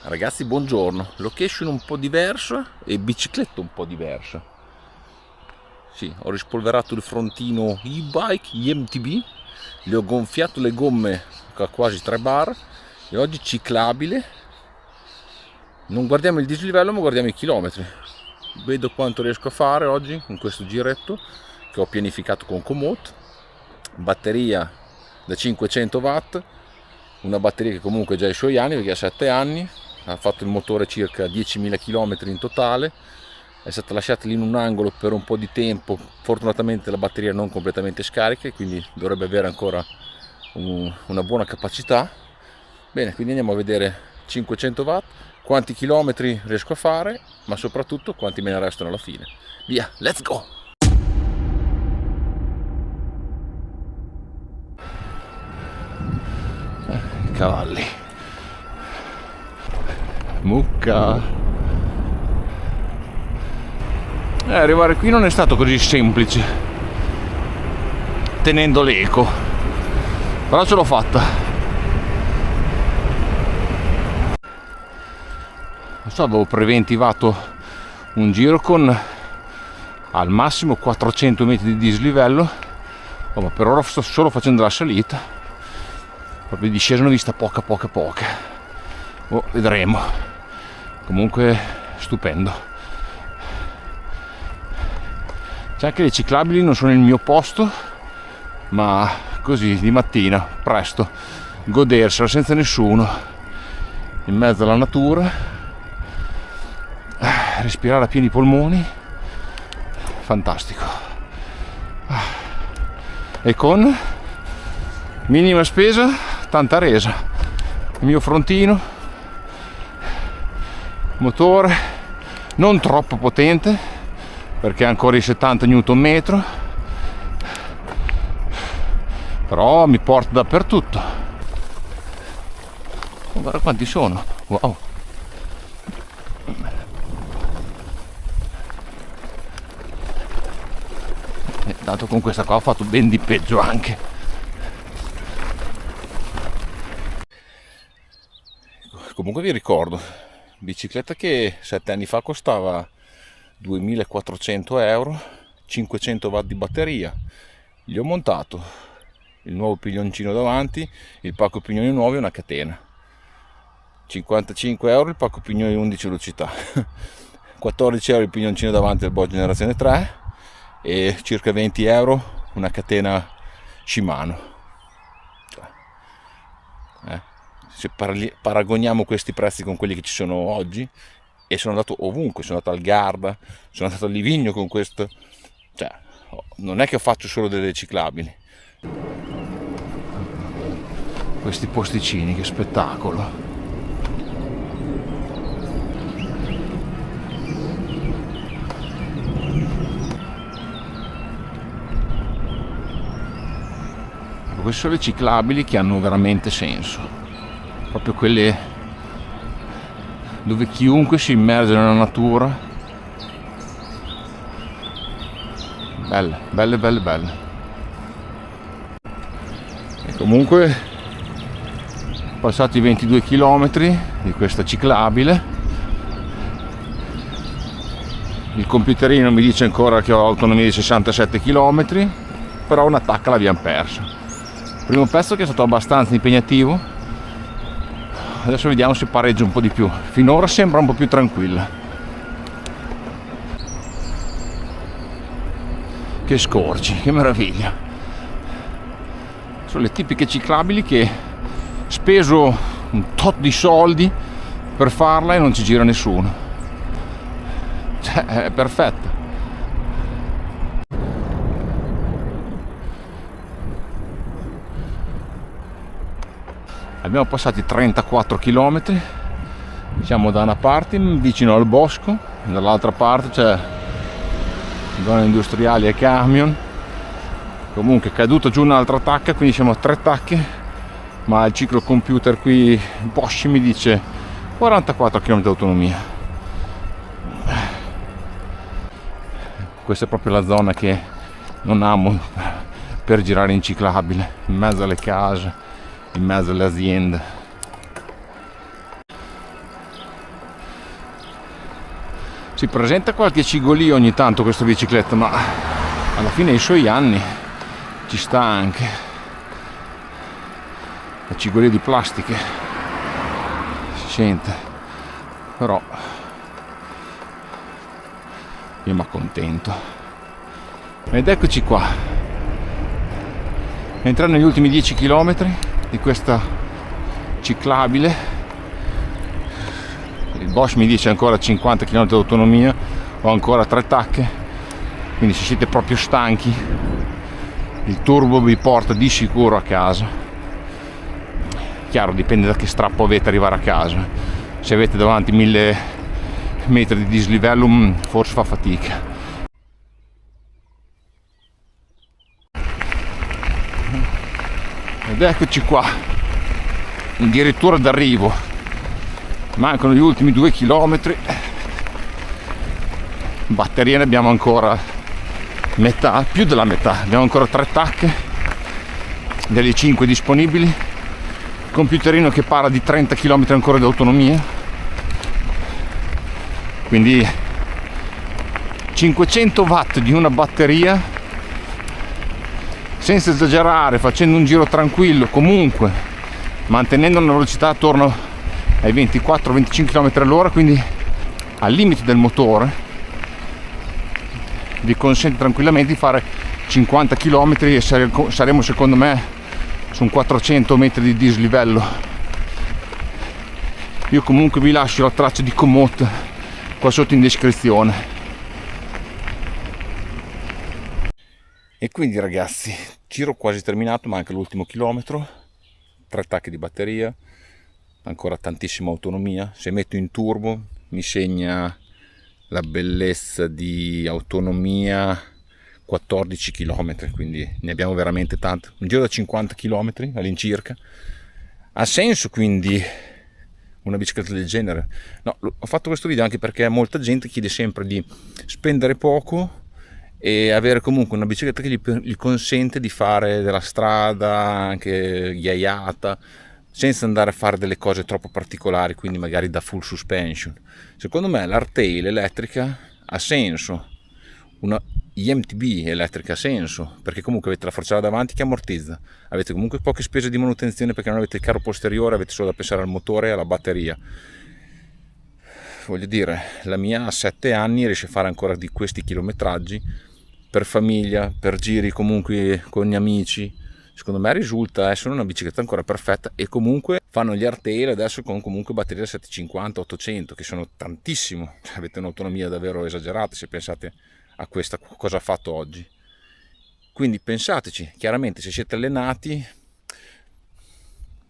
Ragazzi, buongiorno. Location un po' diversa e bicicletta un po' diversa. Sì, ho rispolverato il frontino e-bike IMTB, gli ho gonfiato le gomme a quasi 3 bar e oggi ciclabile. Non guardiamo il dislivello ma guardiamo i chilometri. Vedo quanto riesco a fare oggi in questo giretto che ho pianificato con Komoot. Batteria da 500 watt, una batteria che comunque ha già i suoi anni perché ha 7 anni. Ha fatto il motore circa 10.000 km in totale, è stata lasciata lì in un angolo per un po' di tempo. Fortunatamente la batteria non completamente scarica, quindi dovrebbe avere ancora una buona capacità. Bene, quindi andiamo a vedere 500 watt, quanti chilometri riesco a fare, ma soprattutto quanti me ne restano alla fine. Via, let's go! Cavalli, mucca. Arrivare qui non è stato così semplice, tenendo l'eco, però ce l'ho fatta. Non so, avevo preventivato un giro con al massimo 400 metri di dislivello, ma per ora sto solo facendo la salita, proprio di discesa ne ho vista poca. Vedremo. Comunque stupendo. C'è anche le ciclabili, non sono il mio posto, ma così di mattina presto godersela senza nessuno in mezzo alla natura, respirare a pieni polmoni, fantastico. E con minima spesa tanta resa. Il mio frontino, motore non troppo potente perché ha ancora i 70 Nm, però mi porta dappertutto. Guarda quanti sono, wow. Tanto con questa qua ho fatto ben di peggio anche. Comunque vi ricordo, bicicletta che 7 anni fa costava 2.400 euro, 500 watt di batteria. Gli ho montato il nuovo piglioncino davanti, il pacco pignoni nuovo e una catena. 55 euro il pacco pignoni 11 velocità, 14 euro il piglioncino davanti del Boss generazione 3 e circa 20 euro una catena Shimano. Se paragoniamo questi prezzi con quelli che ci sono oggi, e sono andato ovunque, sono andato al Garda, sono andato a Livigno con questo, cioè non è che faccio solo delle ciclabili. Questi posticini, che spettacolo! Queste sono le ciclabili che hanno veramente senso, proprio quelle dove chiunque si immerge nella natura. Belle. E comunque passati 22 km di questa ciclabile, il computerino mi dice ancora che ho autonomia di 67 km, però una tacca l'abbiamo persa. Primo pezzo che è stato abbastanza impegnativo, adesso vediamo se pareggia un po' di più. Finora sembra un po' più tranquilla. Che scorci, che meraviglia! Sono le tipiche ciclabili che speso un tot di soldi per farla e non ci gira nessuno, cioè è perfetta. Abbiamo passati 34 km, siamo da una parte vicino al bosco, dall'altra parte c'è zone industriali e camion. Comunque è caduta giù un'altra tacca, quindi siamo a 3 tacche, ma il ciclocomputer qui Bosch mi dice 44 km di autonomia. Questa è proprio la zona che non amo per girare in ciclabile, in mezzo alle case, in mezzo alle aziende. Si presenta qualche cigolio ogni tanto questa bicicletta, ma alla fine dei suoi anni ci sta anche la cigolia di plastiche, si sente, però io mi accontento. Ed eccoci qua, entrando negli ultimi 10 km di questa ciclabile. Il Bosch mi dice ancora 50 km di autonomia, ho ancora 3 tacche, quindi se siete proprio stanchi il turbo vi porta di sicuro a casa. Chiaro, dipende da che strappo avete arrivare a casa. Se avete davanti 1000 metri di dislivello forse fa fatica. Ed eccoci qua, addirittura d'arrivo. Mancano gli ultimi 2 km. Batteria ne abbiamo ancora metà, più della metà. Abbiamo ancora 3 tacche delle 5 disponibili. Computerino che parla di 30 km ancora di autonomia. Quindi 500 watt di una batteria, senza esagerare, facendo un giro tranquillo, comunque mantenendo una velocità attorno ai 24-25 km all'ora, quindi al limite del motore, vi consente tranquillamente di fare 50 km e saremo secondo me su un 400 metri di dislivello. Io comunque vi lascio la traccia di Komoot qua sotto in descrizione. E quindi ragazzi, giro quasi terminato, manca l'ultimo chilometro, 3 tacche di batteria, ancora tantissima autonomia. Se metto in turbo mi segna la bellezza di autonomia 14 km, quindi ne abbiamo veramente tanto, un giro da 50 km all'incirca. Ha senso quindi una bicicletta del genere? No, ho fatto questo video anche perché molta gente chiede sempre di spendere poco e avere comunque una bicicletta che gli consente di fare della strada anche ghiaiata, senza andare a fare delle cose troppo particolari, quindi magari da full suspension. Secondo me l'Hardtail elettrica ha senso, una IMTB elettrica ha senso, perché comunque avete la forcella davanti che ammortizza, avete comunque poche spese di manutenzione perché non avete il carro posteriore, avete solo da pensare al motore e alla batteria. Voglio dire, la mia a 7 anni riesce a fare ancora di questi chilometraggi per famiglia, per giri comunque con gli amici. Secondo me risulta essere una bicicletta ancora perfetta, e comunque fanno gli Hardtail adesso con comunque batterie da 750-800, che sono tantissimo, avete un'autonomia davvero esagerata se pensate a questa cosa ha fatto oggi. Quindi pensateci, chiaramente se siete allenati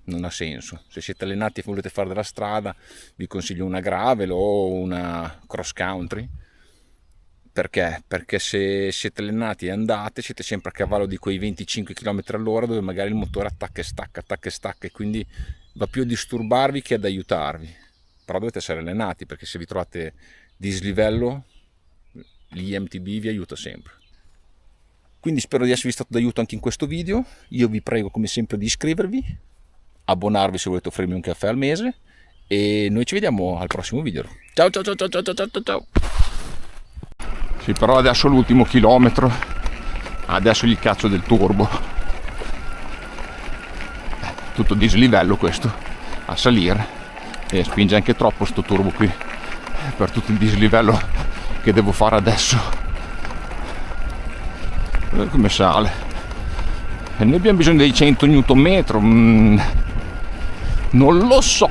non ha senso, se siete allenati e volete fare della strada vi consiglio una gravel o una cross country. Perché? Perché se siete allenati e andate, siete sempre a cavallo di quei 25 km all'ora dove magari il motore attacca e stacca, e quindi va più a disturbarvi che ad aiutarvi. Però dovete essere allenati, perché se vi trovate dislivello l'IMTB vi aiuta sempre. Quindi spero di esservi stato d'aiuto anche in questo video. Io vi prego come sempre di iscrivervi, abbonarvi se volete offrirmi un caffè al mese, e noi ci vediamo al prossimo video. Ciao ciao ciao ciao ciao ciao ciao ciao. Sì, però adesso l'ultimo chilometro, adesso gli caccio del turbo, tutto dislivello questo, a salire, e spinge anche troppo sto turbo qui per tutto il dislivello che devo fare adesso. Come sale, e noi abbiamo bisogno dei 100 Nm. Non lo so.